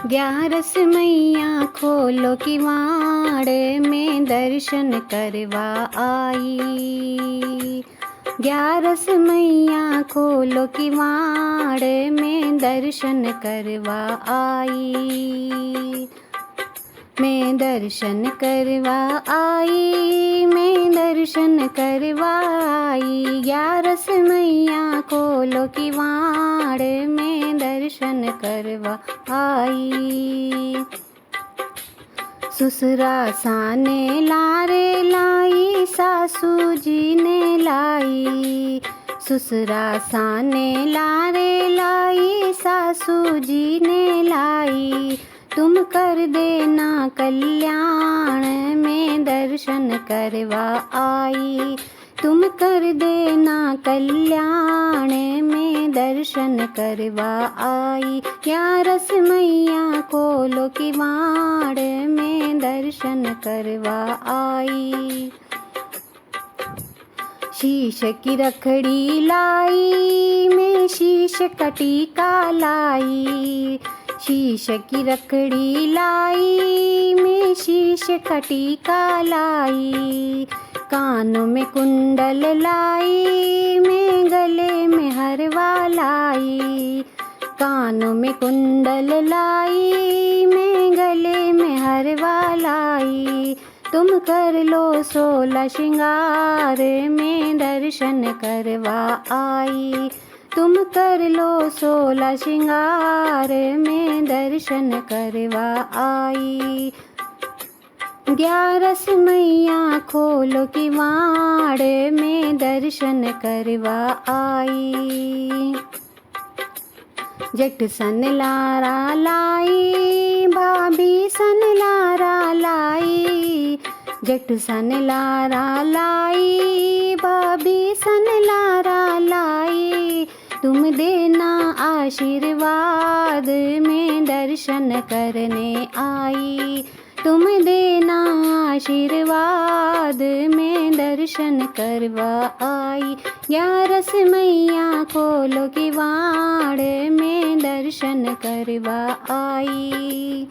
ग्यारस मैया खोलो किवाड़ में दर्शन करवा आई। ग्यारस मैया खोलो किवाड़ में दर्शन करवा आई। मैं दर्शन करवा आई, मैं दर्शन करवा आई। ग्यारस मैया खोलो किवाड़ में दर्शन करवा आई। ससुरा साने लारे लाई, सासू जी ने लाई। ससुरा साने लारे लाई, सासू जी ने लाई। तुम कर देना कल्याण में दर्शन करवा आई। तुम कर देना कल्याण में दर्शन करवा आई। ग्यारस मैया खोलो किवाड़ में दर्शन करवा आई। शीश की रखड़ी लाई, मैं शीश का टीका लाई। शीश की रखड़ी लाई, मैं शीश का टीका लाई। कानों में कुंडल लाई, मैं गले में हरवा लाई। कानों में कुंडल लाई, मैं गले में हरवा लाई। तुम कर लो 16 श्रृंगार में दर्शन करवा आई। तुम कर लो 16 श्रृंगार में दर्शन करवा आई। ग्यारस मैया खोलो किवाड़ में दर्शन करवा आई। जेठ सन लारा लाई, भाभी सन लारा लाई। जेठ सन लारा लाई, भाभी सन लारा लाई। तुम देना आशीर्वाद में दर्शन करने आई। तुम देना आशीर्वाद में दर्शन करवा आई। ग्यारस मैया खोलो किवाड़ में दर्शन करवा आई।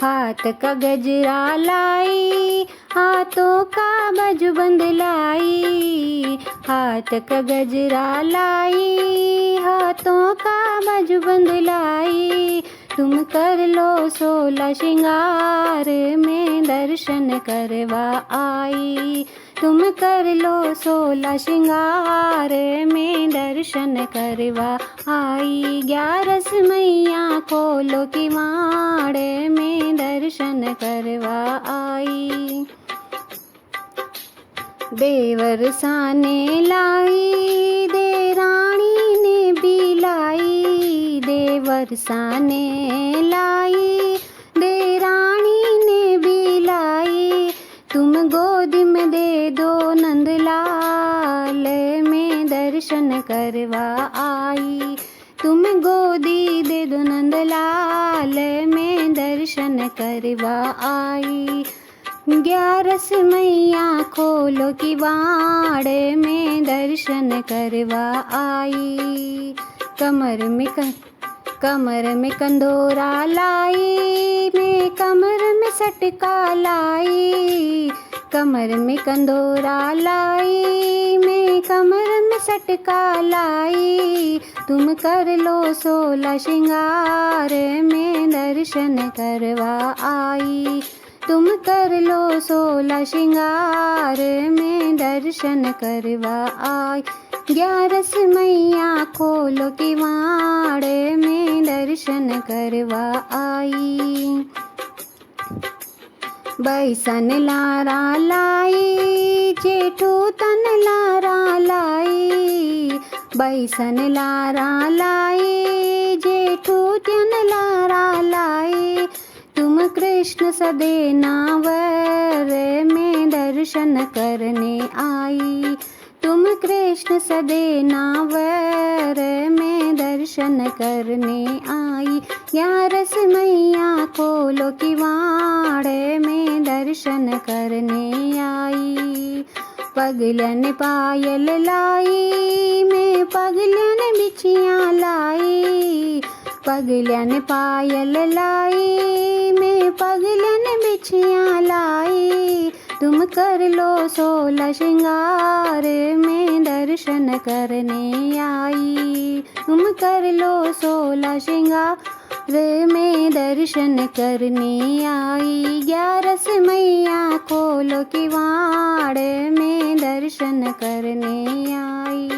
हाथ का गजरा लाई, हाथों का बाजूबंद लाई। हाथ का गजरा लाई, हाथों का बाजूबंद लाई। तुम कर लो 16 श्रृंगार में दर्शन करवा आई। तुम कर लो 16 श्रृंगार में दर्शन करवा आई। ग्यारस मैया खोलो किवाड़ में दर्शन करवा आई। देवर साने लाई, देरानी ने भी लाई। देवर साने लाई, देरानी ने भी लाई। तुम गोद में दे दो नंदलाल में दर्शन करवा आई। तुम गोदी दे दो नंदलाल में दर्शन करवा आई। ग्यारस मैया खोलो किवाड़ में दर्शन करवा आई। कमर में कंदोरा लाई, मैं कमर में सटका लाई। कमर में कंदोरा लाई, मैं कमर में सटका लाई। तुम कर लो 16 श्रृंगार में दर्शन करवा आई। तुम कर लो 16 श्रृंगार में दर्शन करवा आई। ग्यारस मैया खोलो किवाड़ में दर्शन करवा आई। बैसन लारा लाई, जेठू तन लारा लाई। बैसन लारा लाई, जेठू तन लारा लाई। तुम कृष्ण सदेना वर में दर्शन करने आई। तुम कृष्ण सदेना वर में दर्शन करने आई। ग्यारस मैया खोलो किवाड़ में दर्शन करने आई। पगलन पायल लाई, मैं पगलन बिछिया लाई। पगलन पायल लाई, मैं पगलन बिछिया लाई। तुम कर लो 16 श्रृंगार, मैं दर्शन करने आई। तुम कर लो 16 श्रृंगार, मैं दर्शन करने आई। 11 मैया खोलो किवाड़, मैं दर्शन करने आई।